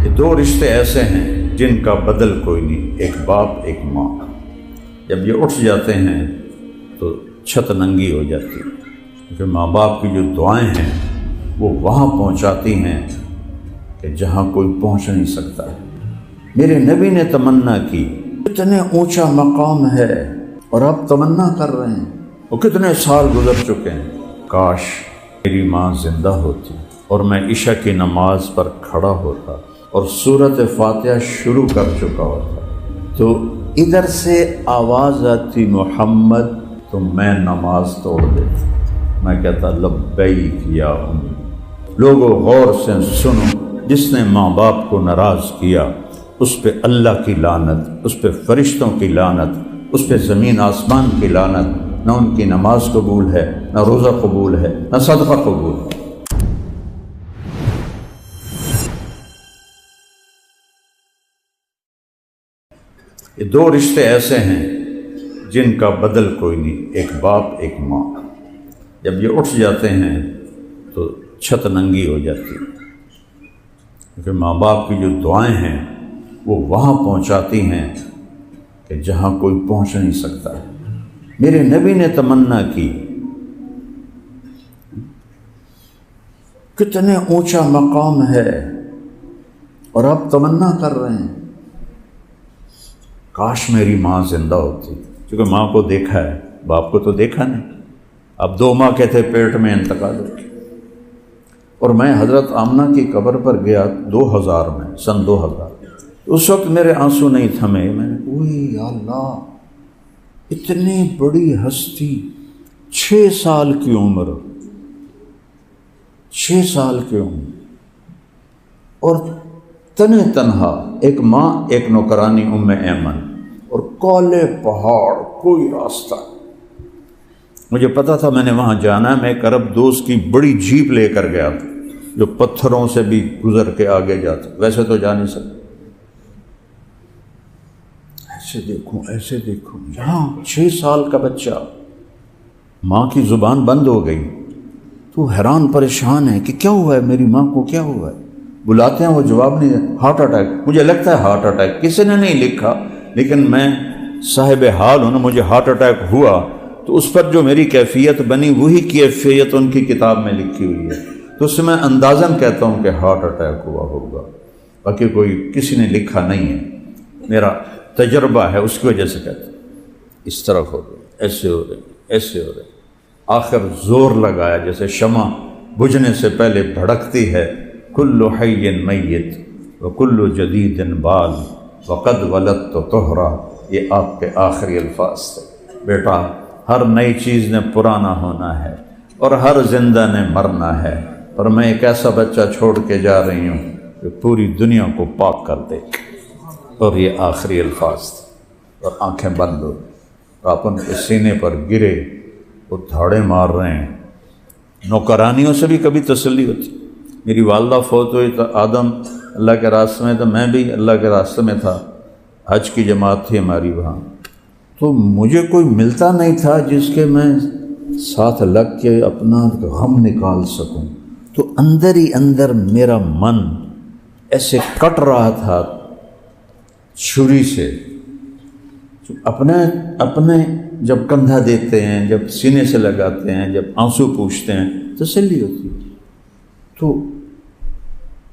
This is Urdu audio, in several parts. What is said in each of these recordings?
یہ دو رشتے ایسے ہیں جن کا بدل کوئی نہیں، ایک باپ ایک ماں۔ جب یہ اٹھ جاتے ہیں تو چھت ننگی ہو جاتی ہے، کیونکہ ماں باپ کی جو دعائیں ہیں وہ وہاں پہنچاتی ہیں کہ جہاں کوئی پہنچ نہیں سکتا ہے۔ میرے نبی نے تمنا کی، کتنے اونچا مقام ہے اور آپ تمنا کر رہے ہیں، وہ کتنے سال گزر چکے ہیں، کاش میری ماں زندہ ہوتی اور میں عشاء کی نماز پر کھڑا ہوتا اور سورۃ فاتحہ شروع کر چکا ہوتا، تو ادھر سے آواز آتی محمد، تو میں نماز توڑ دیتا، میں کہتا لبیک یا امی۔ لوگوں غور سے سنو، جس نے ماں باپ کو ناراض کیا اس پہ اللہ کی لعنت، اس پہ فرشتوں کی لعنت، اس پہ زمین آسمان کی لعنت، نہ ان کی نماز قبول ہے، نہ روزہ قبول ہے، نہ صدقہ قبول ہے۔ یہ دو رشتے ایسے ہیں جن کا بدل کوئی نہیں، ایک باپ ایک ماں۔ جب یہ اٹھ جاتے ہیں تو چھت ننگی ہو جاتی ہے، کیونکہ ماں باپ کی جو دعائیں ہیں وہ وہاں پہنچاتی ہیں کہ جہاں کوئی پہنچ نہیں سکتا ہے۔ میرے نبی نے تمنا کی، کتنے اونچا مقام ہے اور آپ تمنا کر رہے ہیں، کاش میری ماں زندہ ہوتی، کیونکہ ماں کو دیکھا ہے، باپ کو تو دیکھا نہیں۔ اب 2 ماہ کے تھے پیٹ میں، انتقال ہو گیا۔ اور میں حضرت آمنہ کی قبر پر گیا 2000 میں، سن 2000۔ اس وقت میرے آنسو نہیں تھمے، میں نے اوہ یا اللہ، اتنی بڑی ہستی، 6 سال کی عمر، 6 سال کی عمر، اور تنے تنہا، ایک ماں ایک نوکرانی ام ایمن، اور کالے پہاڑ، کوئی راستہ۔ مجھے پتا تھا میں نے وہاں جانا ہے، میں ایک عرب دوست کی بڑی جیپ لے کر گیا تھا جو پتھروں سے بھی گزر کے آگے جاتا، ویسے تو جا نہیں سکتا۔ ایسے دیکھوں یہاں 6 سال کا بچہ، ماں کی زبان بند ہو گئی، تو حیران پریشان ہے کہ کیا ہوا ہے، میری ماں کو کیا ہوا ہے۔ بلاتے ہیں وہ جواب نہیں دیتے، ہارٹ اٹیک۔ مجھے لگتا ہے ہارٹ اٹیک، کسی نے نہیں لکھا، لیکن میں صاحب حال ہوں نا، مجھے ہارٹ اٹیک ہوا تو اس پر جو میری کیفیت بنی وہی کیفیت ان کی کتاب میں لکھی ہوئی ہے، تو اس سے میں اندازاً کہتا ہوں کہ ہارٹ اٹیک ہوا ہوگا، باقی کوئی کسی نے لکھا نہیں ہے، میرا تجربہ ہے، اس کی وجہ سے کہتا ہوں۔ اس طرح ہو رہے، ایسے ہو رہے، ایسے ہو رہے، آخر زور لگایا جیسے شمع بجھنے سے پہلے بھڑکتی ہے، کل حی میت وکل جدید بال وقد ولدت طہرا، یہ آپ کے آخری الفاظ تھے۔ بیٹا، ہر نئی چیز نے پرانا ہونا ہے اور ہر زندہ نے مرنا ہے، اور میں ایک ایسا بچہ چھوڑ کے جا رہی ہوں جو پوری دنیا کو پاک کر دے۔ اور یہ آخری الفاظ تھے، اور آنکھیں بند ہو، آپ ان کے سینے پر گرے، وہ دھاڑے مار رہے ہیں۔ نوکرانیوں سے بھی کبھی تسلی ہوتی۔ میری والدہ فوت ہوئی تو آدم اللہ کے راستے میں، تو میں بھی اللہ کے راستے میں تھا، حج کی جماعت تھی ہماری وہاں، تو مجھے کوئی ملتا نہیں تھا جس کے میں ساتھ لگ کے اپنا غم نکال سکوں، تو اندر ہی اندر میرا من ایسے کٹ رہا تھا چھری سے۔ اپنے جب کندھا دیتے ہیں، جب سینے سے لگاتے ہیں، جب آنسو پوچھتے ہیں، تسلی ہوتی ہے۔ تو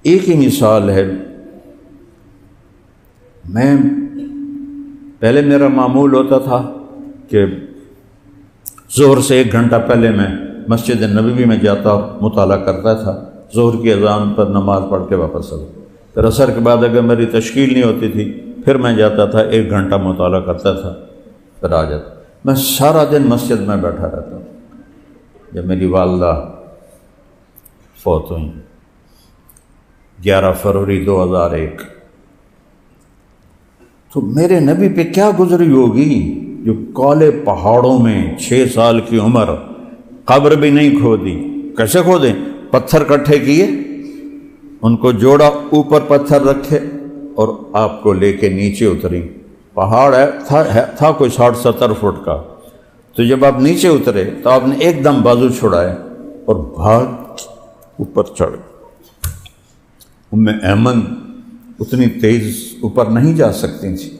ایک ہی مثال ہے، میں پہلے میرا معمول ہوتا تھا کہ ظہر سے 1 گھنٹہ پہلے میں مسجد نبوی میں جاتا مطالعہ کرتا تھا، ظہر کی اذان پر نماز پڑھ کے واپس آتا، پھر عصر کے بعد اگر میری تشکیل نہیں ہوتی تھی پھر میں جاتا تھا، 1 گھنٹہ مطالعہ کرتا تھا، پھر آ جاتا۔ میں سارا دن مسجد میں بیٹھا رہتا ہوں۔ جب میری والدہ فوت ہوئی 11 فروری 2001، تو میرے نبی پہ کیا گزری ہوگی، جو کالے پہاڑوں میں 6 سال کی عمر، قبر بھی نہیں کھودی۔ کیسے کھودیں؟ پتھر کٹھے کیے، ان کو جوڑا، اوپر پتھر رکھے اور آپ کو لے کے نیچے اتری۔ پہاڑ تھا کوئی 60-70 فٹ کا، تو جب آپ نیچے اترے تو آپ نے ایک دم بازو چھڑائے اور بھاگ اوپر چڑھ گئے۔ ام ایمن اتنی تیز اوپر نہیں جا سکتی تھیں،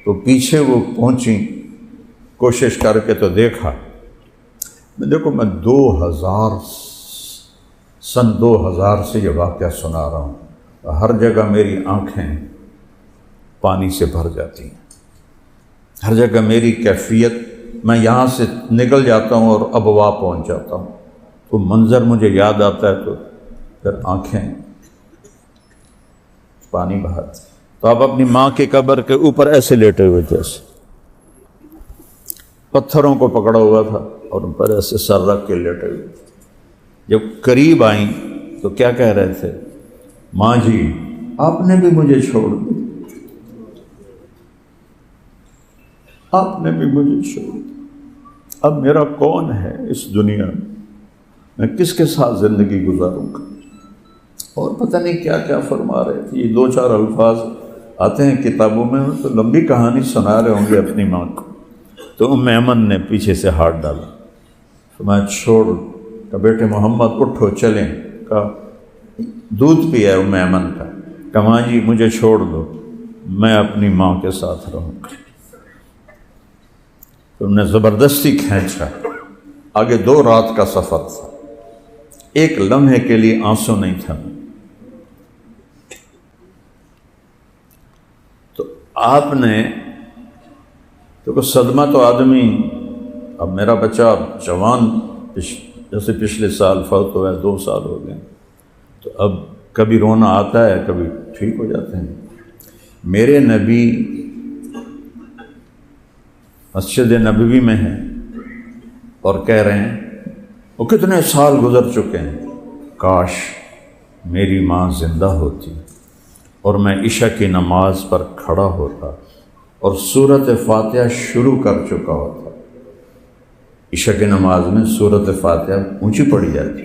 تو پیچھے وہ پہنچی کوشش کر کے، تو دیکھا دیکھو میں 2000 سے یہ واقعہ سنا رہا ہوں، ہر جگہ میری آنکھیں پانی سے بھر جاتی ہیں، ہر جگہ میری کیفیت، میں یہاں سے نکل جاتا ہوں اور ابوا پہنچ جاتا ہوں، تو منظر مجھے یاد آتا ہے تو پھر آنکھیں پانی بہاتی۔ تو آپ اپنی ماں کے قبر کے اوپر ایسے لیٹے ہوئے تھے، ایسے پتھروں کو پکڑا ہوا تھا اور ان پر ایسے سر رکھ کے لیٹے ہوئے تھے۔ جب قریب آئیں تو کیا کہہ رہے تھے؟ ماں جی آپ نے بھی مجھے چھوڑ دیا، آپ نے بھی مجھے چھوڑ دیا، اب میرا کون ہے اس دنیا میں کس کے ساتھ زندگی گزاروں گا؟ اور پتہ نہیں کیا کیا فرما رہے تھے۔ یہ 2-4 الفاظ آتے ہیں کتابوں میں، تو لمبی کہانی سنا رہے ہوں گے اپنی ماں کو۔ تو ام ایمن نے پیچھے سے ہاتھ ڈالا، فرمایا چھوڑ، کہا بیٹے محمد اٹھو چلیں، کہا دودھ پیا ام ایمن کا، کہا ماں جی مجھے چھوڑ دو، میں اپنی ماں کے ساتھ رہوں گا۔ تو انہوں نے زبردستی کھینچا۔ آگے 2 رات کا سفر تھا، ایک لمحے کے لیے آنسو نہیں تھا۔ تو آپ نے تو صدمہ تو آدمی، اب میرا بچہ جوان جیسے پچھلے سال فوت ہوا ہے، 2 سال ہو گئے، تو اب کبھی رونا آتا ہے کبھی ٹھیک ہو جاتے ہیں۔ میرے نبی مسجد نبوی میں ہیں اور کہہ رہے ہیں وہ کتنے سال گزر چکے ہیں، کاش میری ماں زندہ ہوتی اور میں عشاء کی نماز پر کھڑا ہوتا اور سورۃ فاتحہ شروع کر چکا ہوتا۔ عشاء کی نماز میں سورۃ فاتحہ اونچی پڑی جاتی،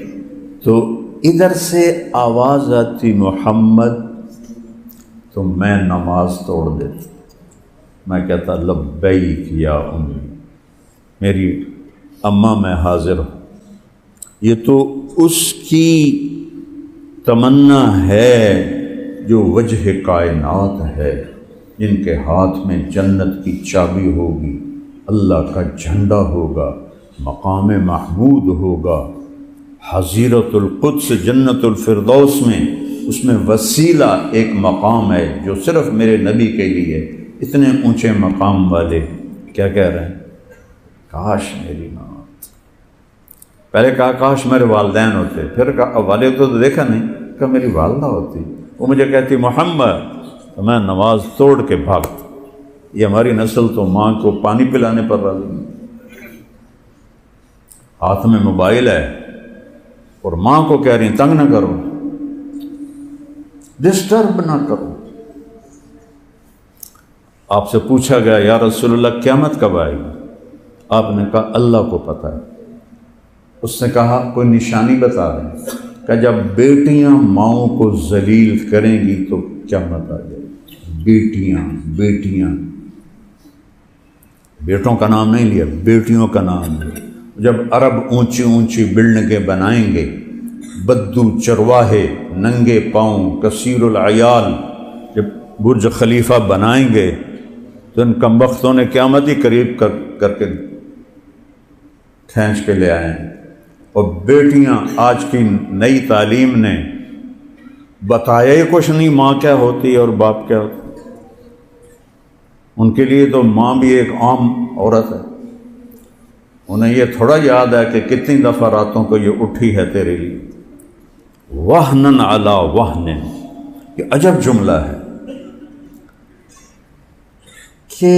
تو ادھر سے آواز آتی محمد، تو میں نماز توڑ دیتا، میں کہتا لبیک یا امی، میری اماں میں حاضر ہوں۔ یہ تو اس کی تمنا ہے جو وجہ کائنات ہے، جن کے ہاتھ میں جنت کی چابی ہوگی، اللہ کا جھنڈا ہوگا، مقام محمود ہوگا، حضیرت القدس جنت الفردوس میں، اس میں وسیلہ ایک مقام ہے جو صرف میرے نبی کے لیے، اتنے اونچے مقام والے کیا کہہ رہے ہیں؟ کاش میری ماں، پہلے کہا کاش میرے والدین ہوتے، پھر کہا والد تو دیکھا نہیں، کہا میری والدہ ہوتی، وہ مجھے کہتی محمد، تو میں نماز توڑ کے بھاگتا۔ یہ ہماری نسل تو ماں کو پانی پلانے پر راضی نہیں، ہاتھ میں موبائل ہے اور ماں کو کہہ رہی تنگ نہ کرو، ڈسٹرب نہ کرو۔ آپ سے پوچھا گیا یا رسول اللہ قیامت کب آئے گی؟ آپ نے کہا اللہ کو پتہ ہے۔ اس نے کہا کوئی نشانی بتا دیں، کہ جب بیٹیاں ماؤں کو ذلیل کریں گی تو قیامت آ جائے گی۔ بیٹیاں، بیٹوں کا نام نہیں لیا، بیٹیوں کا نام لیا۔ جب عرب اونچی اونچی بلڈنگیں بنائیں گے، بدو چرواہے ننگے پاؤں کثیر العیال جب برج خلیفہ بنائیں گے، تو ان کمبختوں نے قیامت ہی قریب کر کے کھینچ کے لے آئے ہیں۔ اور بیٹیاں، آج کی نئی تعلیم نے بتایا ہی کچھ نہیں ماں کیا ہوتی ہے اور باپ کیا ہوتا ہے۔ ان کے لیے تو ماں بھی ایک عام عورت ہے، انہیں یہ تھوڑا یاد ہے کہ کتنی دفعہ راتوں کو یہ اٹھی ہے تیرے لیے۔ وہنن علی وہنن، یہ عجب جملہ ہے کہ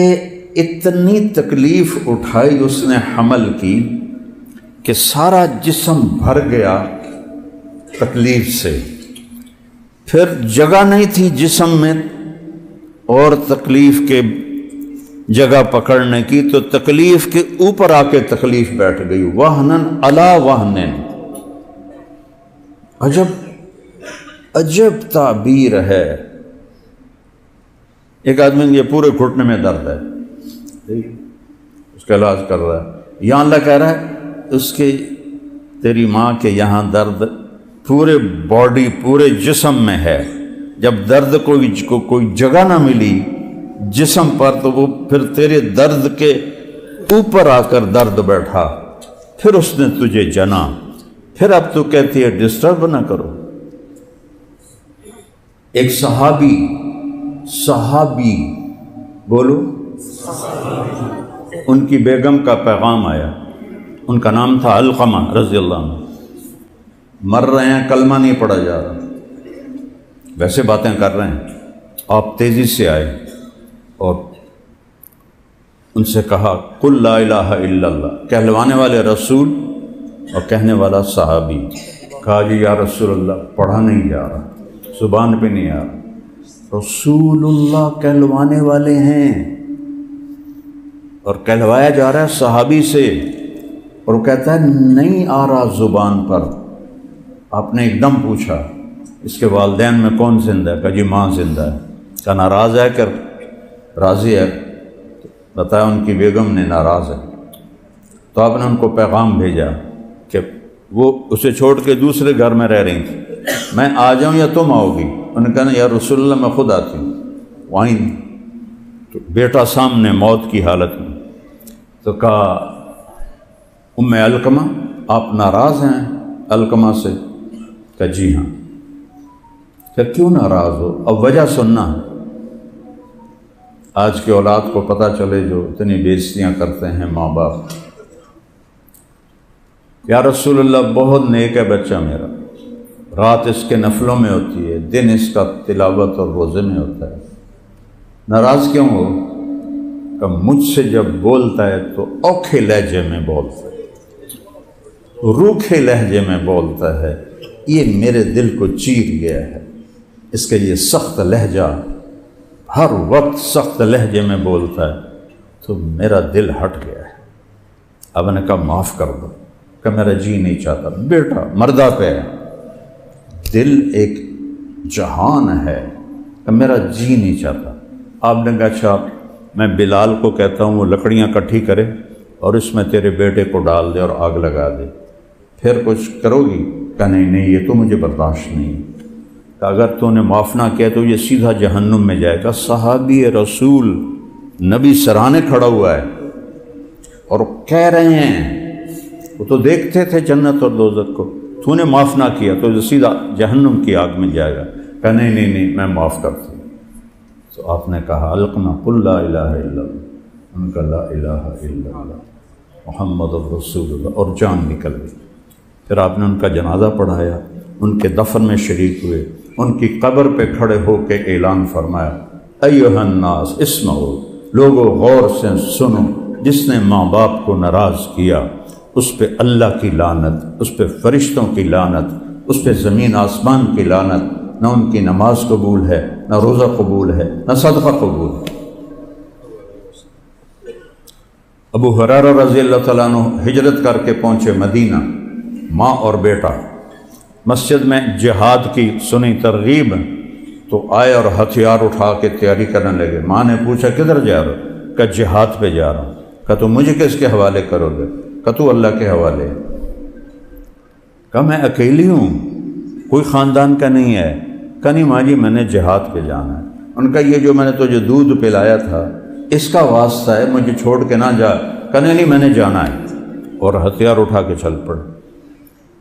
اتنی تکلیف اٹھائی اس نے حمل کی کہ سارا جسم بھر گیا تکلیف سے، پھر جگہ نہیں تھی جسم میں اور تکلیف کے جگہ پکڑنے کی، تو تکلیف کے اوپر آ کے تکلیف بیٹھ گئی۔ وہنن علی وہنن، عجب تعبیر ہے۔ ایک آدمی یہ پورے گھٹنے میں درد ہے، اس کا علاج کر رہا ہے، یہاں اللہ کہہ رہا ہے اس کے تیری ماں کے یہاں درد پورے باڈی پورے جسم میں ہے، جب درد کو کوئی جگہ نہ ملی جسم پر تو وہ پھر تیرے درد کے اوپر آ کر درد بیٹھا، پھر اس نے تجھے جنا، پھر اب تو کہتی ہے ڈسٹرب نہ کرو۔ ایک صحابی بولو، ان کی بیگم کا پیغام آیا، ان کا نام تھا علقمہ رضی اللہ عنہ، مر رہے ہیں، کلمہ نہیں پڑھا جا رہا، ویسے باتیں کر رہے ہیں، آپ تیزی سے آئے اور ان سے کہا قل لا الہ الا اللہ، کہلوانے والے رسول اور کہنے والا صحابی۔ کہا جی یا رسول اللہ پڑھا نہیں جا رہا، زبان پہ نہیں آ رہا۔ رسول اللہ کہلوانے والے ہیں اور کہلوایا جا رہا ہے صحابی سے، اور وہ کہتا ہے نہیں آ رہا زبان پر۔ آپ نے ایک دم پوچھا اس کے والدین میں کون زندہ ہے؟ کہا جی ماں زندہ ہے۔ کہا ناراض ہے کہ راضی ہے؟ بتایا ان کی بیگم نے ناراض ہے۔ تو آپ نے ان کو پیغام بھیجا کہ وہ اسے چھوڑ کے دوسرے گھر میں رہ رہی تھی، میں آ جاؤں یا تم آؤ گی؟ انہوں نے کہا یا رسول اللہ میں خود آتی ہوں۔ وہیں تو بیٹا سامنے موت کی حالت میں، تو کہا ام علقمہ آپ ناراض ہیں علقمہ سے؟ کہا جی ہاں۔ کہ کیوں ناراض ہو؟ اب وجہ سننا ہے، آج کی اولاد کو پتہ چلے جو اتنی بےعزتیاں کرتے ہیں ماں باپ۔ یا رسول اللہ بہت نیک ہے بچہ میرا، رات اس کے نفلوں میں ہوتی ہے، دن اس کا تلاوت اور روزے میں ہوتا ہے، ناراض کیوں ہو؟ کہ مجھ سے جب بولتا ہے تو اوکھے لہجے میں بولتا ہے، روکھے لہجے میں بولتا ہے، یہ میرے دل کو چیر گیا ہے، اس کا یہ سخت لہجہ، ہر وقت سخت لہجے میں بولتا ہے تو میرا دل ہٹ گیا ہے۔ اب نے کہا معاف کر دو، کہ میرا جی نہیں چاہتا۔ بیٹا مردہ پہ ہے، دل ایک جہان ہے، کہ میرا جی نہیں چاہتا۔ آپ نے کہا اچھا میں بلال کو کہتا ہوں وہ لکڑیاں کٹھی کرے اور اس میں تیرے بیٹے کو ڈال دے اور آگ لگا دے، پھر کچھ کرو گی؟ کہ نہیں یہ تو مجھے برداشت نہیں، کہ اگر تو نے معاف نہ کیا تو یہ سیدھا جہنم میں جائے گا۔ صحابی رسول نبی سرانے کھڑا ہوا ہے اور کہہ رہے ہیں، وہ تو دیکھتے تھے جنت اور دوزخ کو، تو نے معاف نہ کیا تو یہ سیدھا جہنم کی آگ میں جائے گا۔ کہ نہیں میں معاف کرتا ہوں۔ تو آپ نے کہا علقمہ قل لا الہ الا اللہ، ان کا لا الہ الا اللہ محمد رسول اللہ، اور جان نکل گئی۔ پھر آپ نے ان کا جنازہ پڑھایا، ان کے دفن میں شریک ہوئے، ان کی قبر پہ کھڑے ہو کے اعلان فرمایا ایھا الناس اسمعوا، لوگوں غور سے سنو، جس نے ماں باپ کو ناراض کیا اس پہ اللہ کی لعنت، اس پہ فرشتوں کی لعنت، اس پہ زمین آسمان کی لعنت، نہ ان کی نماز قبول ہے، نہ روزہ قبول ہے، نہ صدقہ قبول ہے۔ ابو ہریرہ رضی اللہ تعالیٰ عنہ ہجرت کر کے پہنچے مدینہ، ماں اور بیٹا، مسجد میں جہاد کی سنی ترغیب تو آئے اور ہتھیار اٹھا کے تیاری کرنے لگے۔ ماں نے پوچھا کدھر جا رہا ہو؟ کہ جہاد پہ جا رہا ہوں۔ کہ تو مجھے کس کے حوالے کرو گے؟ کہ تو اللہ کے حوالے۔ کہ میں اکیلی ہوں، کوئی خاندان کا نہیں ہے؟ کہ نہیں ماں جی میں نے جہاد پہ جانا ہے۔ ان کا یہ جو میں نے تجھے دودھ پلایا تھا اس کا واسطہ ہے، مجھے چھوڑ کے نہ جا۔ کہ نہیں میں نے جانا ہے، اور ہتھیار اٹھا کے چل پڑے۔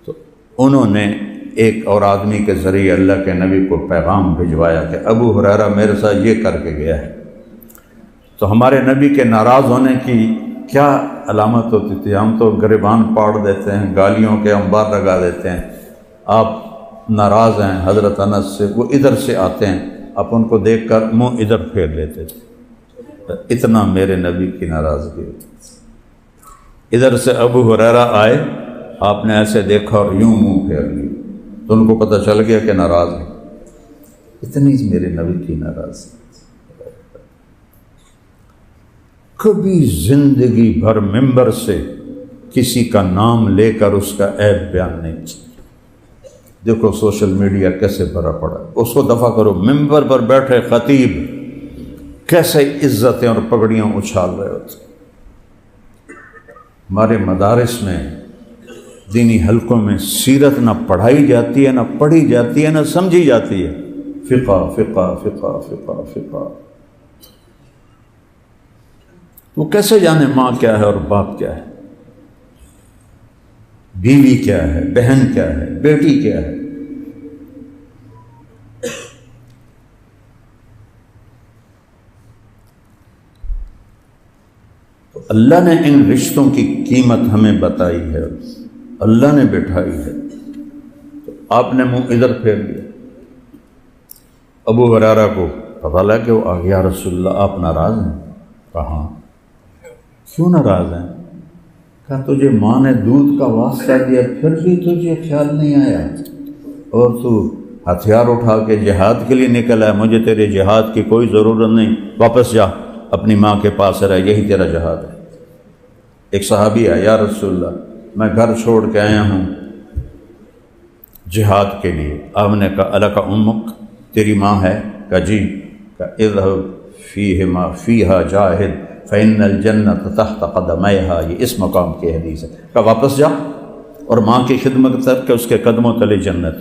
تو انہوں نے ایک اور آدمی کے ذریعے اللہ کے نبی کو پیغام بھجوایا کہ ابو ہریرہ میرے ساتھ یہ کر کے گیا ہے۔ تو ہمارے نبی کے ناراض ہونے کی کیا علامت ہوتی تھی؟ ہم تو گریبان پاڑ دیتے ہیں، گالیوں کے انبار لگا دیتے ہیں۔ آپ ناراض ہیں حضرت انس سے، وہ ادھر سے آتے ہیں، آپ ان کو دیکھ کر منہ ادھر پھیر لیتے تھے، اتنا میرے نبی کی ناراضگی ہوتی۔ ادھر سے ابو ہریرہ آئے، آپ نے ایسے دیکھا اور یوں منہ پھیر لیا، تو ان کو پتہ چل گیا کہ ناراض ہے۔ اتنی میرے نبی کی ناراضگی، کبھی زندگی بھر ممبر سے کسی کا نام لے کر اس کا عیب بیان نہیں کیا۔ دیکھو سوشل میڈیا کیسے بھرا پڑا، اس کو دفع کرو۔ ممبر پر بیٹھے خطیب کیسے عزتیں اور پگڑیاں اچھال رہے ہوتے۔ ہمارے مدارس میں دینی حلقوں میں سیرت نہ پڑھائی جاتی ہے، نہ پڑھی جاتی ہے، نہ سمجھی جاتی ہے۔ فقہ فقہ فقہ فقہ فقہ. وہ کیسے جانے ماں کیا ہے اور باپ کیا ہے، بیوی کیا ہے، بہن کیا ہے، بیٹی کیا ہے. تو اللہ نے ان رشتوں کی قیمت ہمیں بتائی ہے، اللہ نے بٹھائی ہے. تو آپ نے منہ ادھر پھیر لیا. ابو ہریرہ کو پتہ لگا کہ وہ آ گیا، رسول اللہ آپ ناراض ہیں؟ کہاں، کیوں ناراض ہیں؟ کہا تجھے ماں نے دودھ کا واسطہ دیا پھر بھی تجھے خیال نہیں آیا، اور تو ہتھیار اٹھا کے جہاد کے لیے نکل ہے. مجھے تیرے جہاد کی کوئی ضرورت نہیں، واپس جا اپنی ماں کے پاس رہ، یہی تیرا جہاد ہے. ایک صحابی ہے، یا رسول اللہ میں گھر چھوڑ کے آیا ہوں جہاد کے لیے. آپ نے کہا الک امک، تیری ماں ہے؟ کہا جی. کہا اذهب فیہما فیہا جاہد فإن الجنت تحت قدمیہا، یہ اس مقام کی حدیث ہے. کہا واپس جا اور ماں کی خدمت کر کے اس کے قدموں تلے جنت.